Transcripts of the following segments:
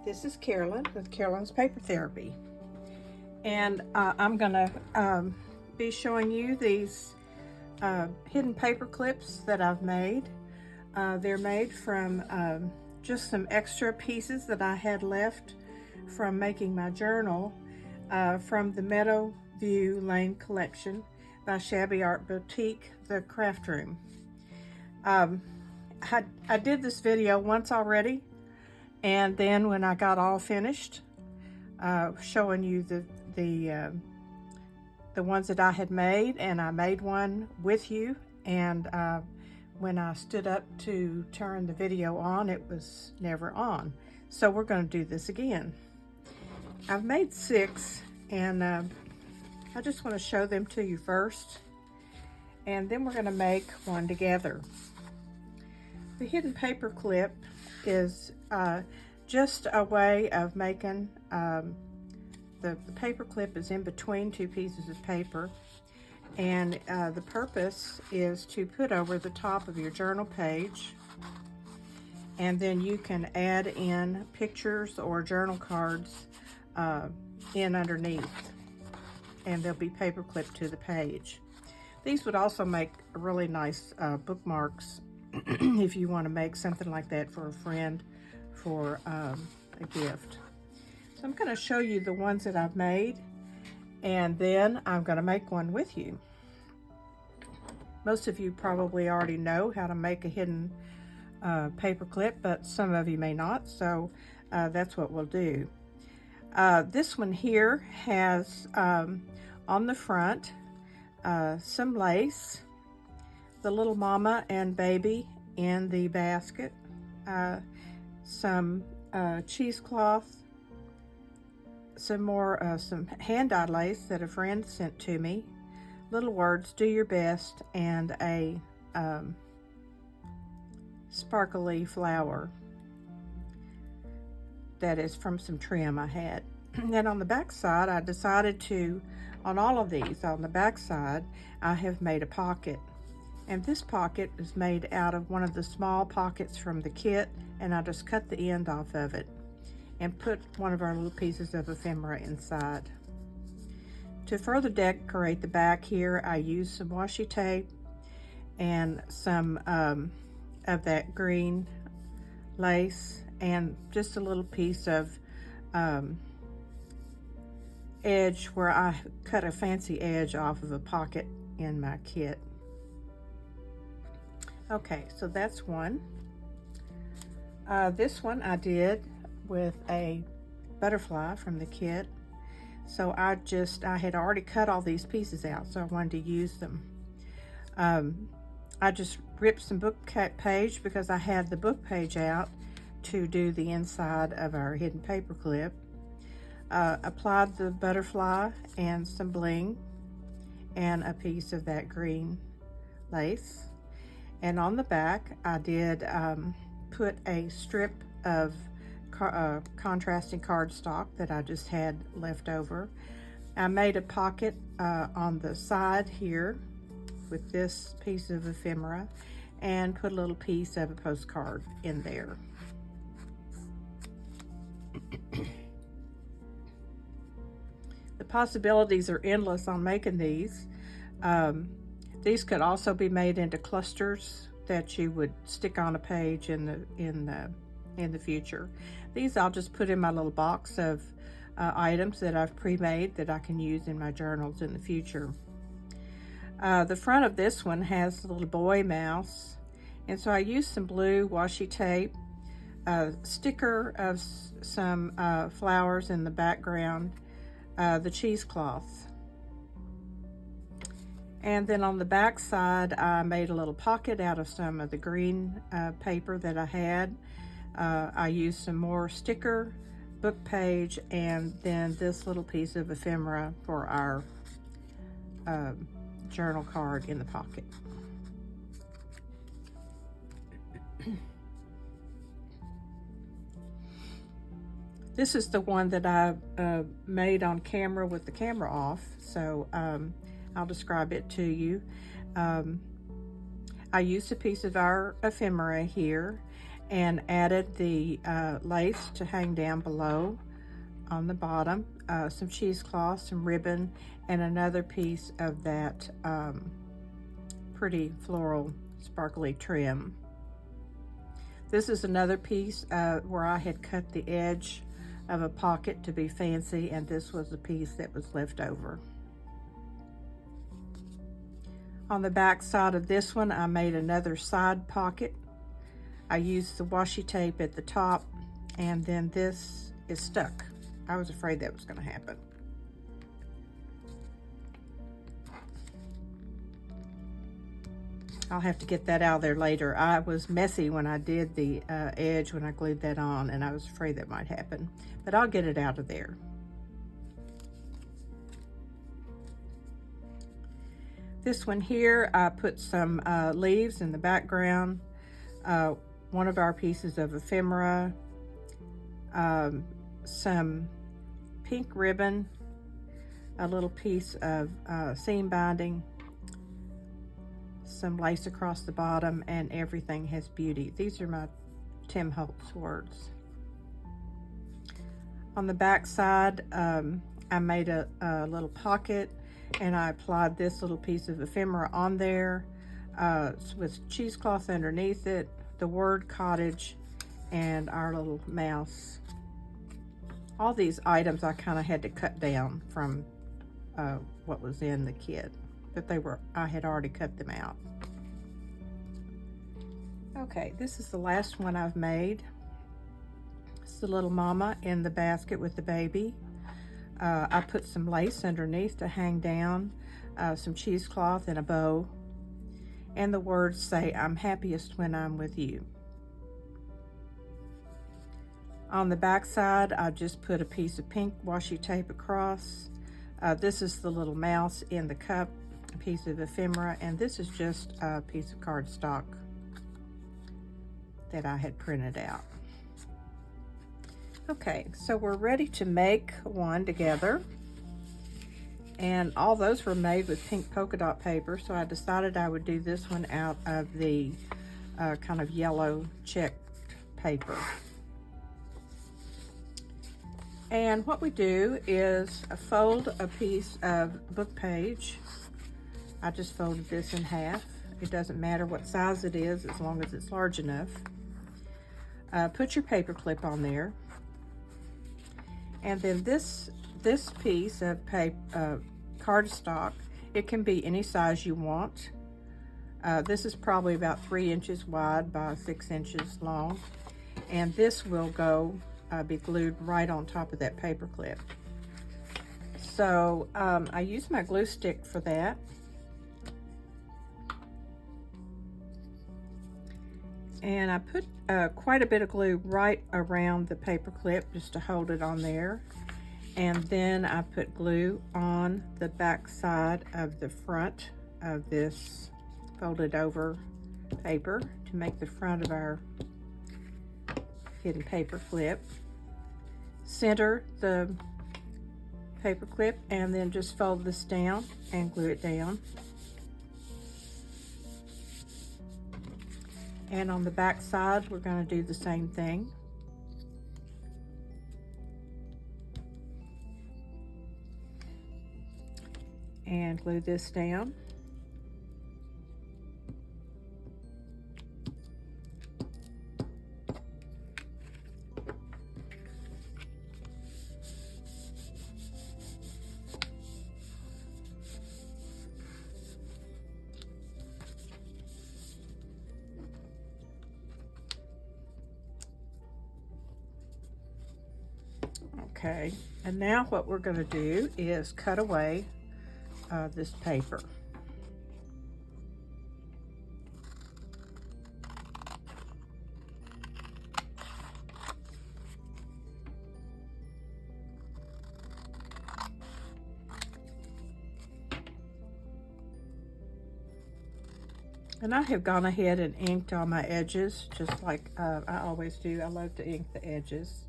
This is Carolyn with Carolyn's Paper Therapy, and I'm gonna be showing you these hidden paper clips that I've made. They're made from just some extra pieces that I had left from making my journal from the Meadow View Lane collection by Shabby Art Boutique, the craft room. I did this video once already, and then when I got all finished showing you the ones that I had made, and I made one with you, and when I stood up to turn the video on, it was never on. So we're going to do this again. I've made 6, and I just want to show them to you first, and then we're going to make one together. The hidden paper clip is just a way of making, the paper clip is in between 2 pieces of paper, and the purpose is to put over the top of your journal page, and then you can add in pictures or journal cards in underneath, and they'll be paper clipped to the page. These would also make really nice bookmarks if you want to make something like that for a friend for a gift. So I'm going to show you the ones that I've made, and then I'm going to make one with you. Most of you probably already know how to make a hidden paper clip, but some of you may not, so that's what we'll do. This one here has on the front some lace, the little mama and baby in the basket, some cheesecloth, some more some hand-dyed lace that a friend sent to me, little words, do your best, and a sparkly flower that is from some trim I had. And then on the back side, I decided to, on all of these, on the back side, I have made a pocket. And this pocket is made out of one of the small pockets from the kit, and I just cut the end off of it and put one of our little pieces of ephemera inside. To further decorate the back here, I used some washi tape and some of that green lace, and just a little piece of edge where I cut a fancy edge off of a pocket in my kit. Okay, so that's one. This one I did with a butterfly from the kit. So I had already cut all these pieces out, so I wanted to use them. I just ripped some book page because I had the book page out to do the inside of our hidden paper clip. Applied the butterfly and some bling and a piece of that green lace. And on the back, I did put a strip of contrasting cardstock that I just had left over. I made a pocket on the side here with this piece of ephemera, and put a little piece of a postcard in there. The possibilities are endless on making these. These could also be made into clusters that you would stick on a page in the future. These I'll just put in my little box of items that I've pre-made that I can use in my journals in the future. The front of this one has a little boy mouse, and so I used some blue washi tape, a sticker of some flowers in the background, the cheesecloth. And then on the back side, I made a little pocket out of some of the green paper that I had. I used some more sticker, book page, and then this little piece of ephemera for our journal card in the pocket. This is the one that I made on camera with the camera off, so I'll describe it to you. I used a piece of our ephemera here, and added the lace to hang down below on the bottom, some cheesecloth, some ribbon, and another piece of that pretty floral sparkly trim. This is another piece where I had cut the edge of a pocket to be fancy, and this was the piece that was left over. On the back side of this one, I made another side pocket. I used the washi tape at the top, and then this is stuck. I was afraid that was going to happen. I'll have to get that out of there later. I was messy when I did the edge when I glued that on, and I was afraid that might happen, but I'll get it out of there. This one here, I put some leaves in the background, one of our pieces of ephemera, some pink ribbon, a little piece of seam binding, some lace across the bottom, and everything has beauty. These are my Tim Holtz words. On the back side, I made a little pocket, and I applied this little piece of ephemera on there with cheesecloth underneath it, the word cottage, and our little mouse. All these items I kind of had to cut down from what was in the kit, but I had already cut them out. Okay, this is the last one I've made. It's the little mama in the basket with the baby. I put some lace underneath to hang down, some cheesecloth and a bow, and the words say, "I'm happiest when I'm with you." On the back side, I just put a piece of pink washi tape across. This is the little mouse in the cup, a piece of ephemera, and this is just a piece of cardstock that I had printed out. Okay, so we're ready to make one together, and all those were made with pink polka dot paper, so I decided I would do this one out of the kind of yellow checked paper. And what we do is fold a piece of book page. I just folded this in half. It doesn't matter what size it is as long as it's large enough. Put your paper clip on there. And then this piece of cardstock, it can be any size you want. This is probably about 3 inches wide by 6 inches long. And this will be glued right on top of that paper clip. So I use my glue stick for that. And I put quite a bit of glue right around the paper clip just to hold it on there. And then I put glue on the back side of the front of this folded over paper to make the front of our hidden paper clip. Center the paper clip and then just fold this down and glue it down. And on the back side, we're going to do the same thing. And glue this down. Okay, and now what we're going to do is cut away this paper. And I have gone ahead and inked all my edges, just like I always do. I love to ink the edges.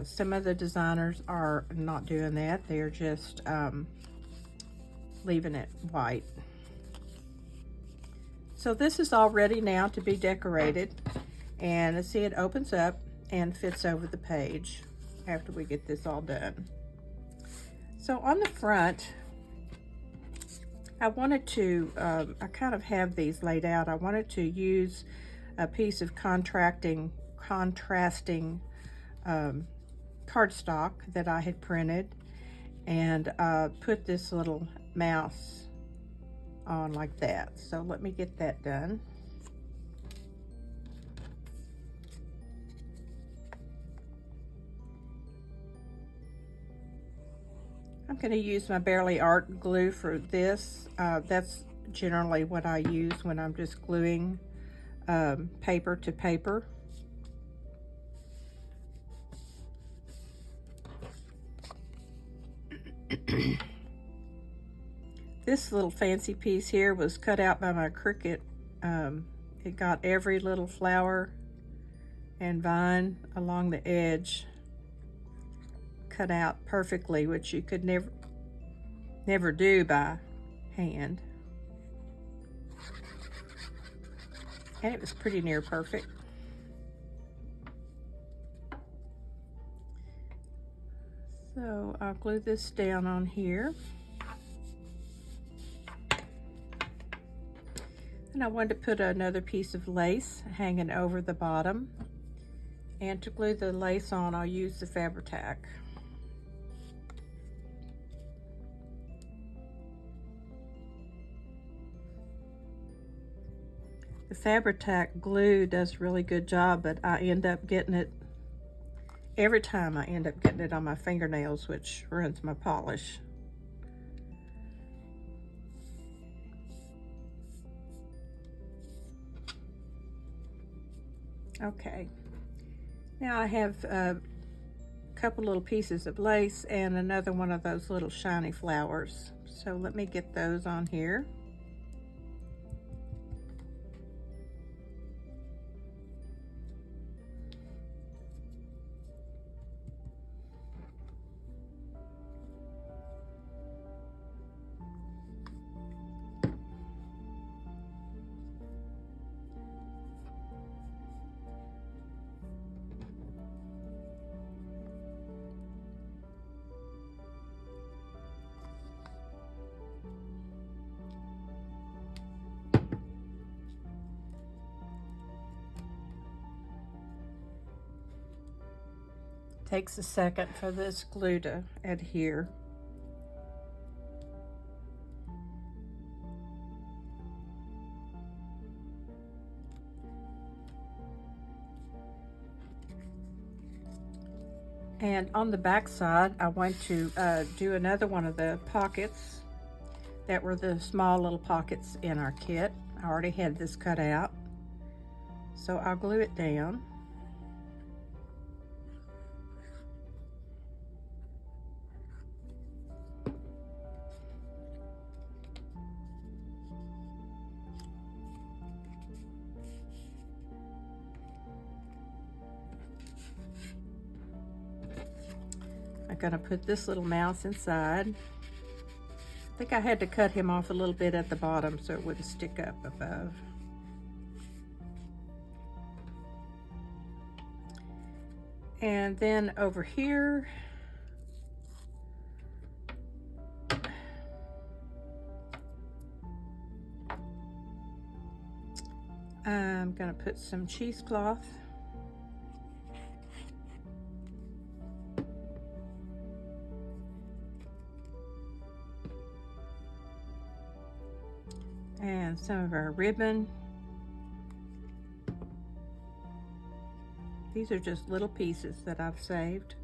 Some of the designers are not doing that. They're just leaving it white. So this is all ready now to be decorated. And see, it opens up and fits over the page after we get this all done. So on the front, I wanted to, I kind of have these laid out. I wanted to use a piece of contrasting cardstock that I had printed, and put this little mouse on like that. So let me get that done. I'm going to use my Bearly Art glue for this. That's generally what I use when I'm just gluing paper to paper. This little fancy piece here was cut out by my Cricut. It got every little flower and vine along the edge cut out perfectly, which you could never do by hand. And it was pretty near perfect. So I'll glue this down on here. And I wanted to put another piece of lace hanging over the bottom. And to glue the lace on, I'll use the Fabri-Tac. The Fabri-Tac glue does a really good job, but I end up getting it, every time I end up getting it on my fingernails, which ruins my polish. Okay, now I have a couple little pieces of lace and another one of those little shiny flowers. So let me get those on here. Takes a second for this glue to adhere. And on the back side, I want to do another one of the pockets that were the small little pockets in our kit. I already had this cut out, so I'll glue it down. I'm gonna put this little mouse inside. I think I had to cut him off a little bit at the bottom so it wouldn't stick up above. And then over here, I'm gonna put some cheesecloth. And some of our ribbon. These are just little pieces that I've saved.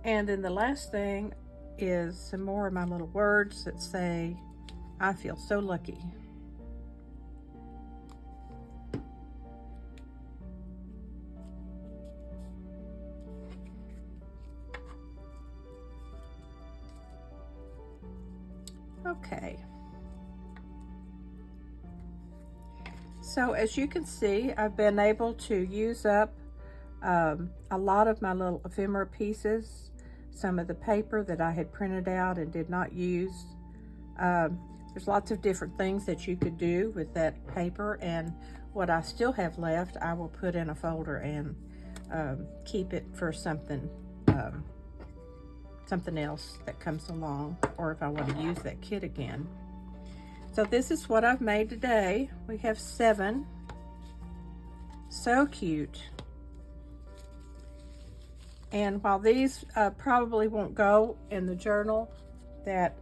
And then the last thing is some more of my little words that say, I feel so lucky. Okay. So as you can see, I've been able to use up a lot of my little ephemera pieces, some of the paper that I had printed out and did not use. There's lots of different things that you could do with that paper, and what I still have left, I will put in a folder and keep it for something something else that comes along, or if I want to use that kit again. So this is what I've made today. We have 7. So cute. And while these probably won't go in the journal that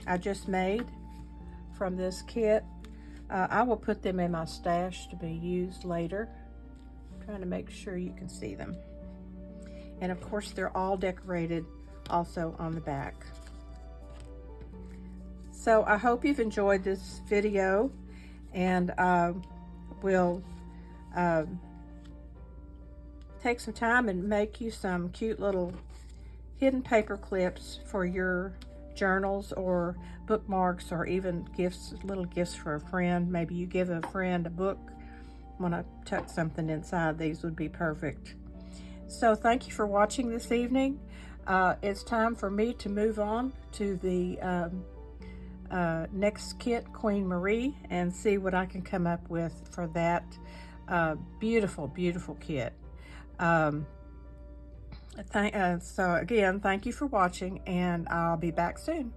I just made from this kit, I will put them in my stash to be used later. I'm trying to make sure you can see them. And of course, they're all decorated also on the back. So I hope you've enjoyed this video, and we'll take some time and make you some cute little hidden paper clips for your journals or bookmarks, or even gifts, little gifts for a friend. Maybe you give a friend a book, want to tuck something inside. These would be perfect. So thank you for watching this evening. It's time for me to move on to the next kit, Queen Marie, and see what I can come up with for that beautiful, beautiful kit. So again, thank you for watching, and I'll be back soon.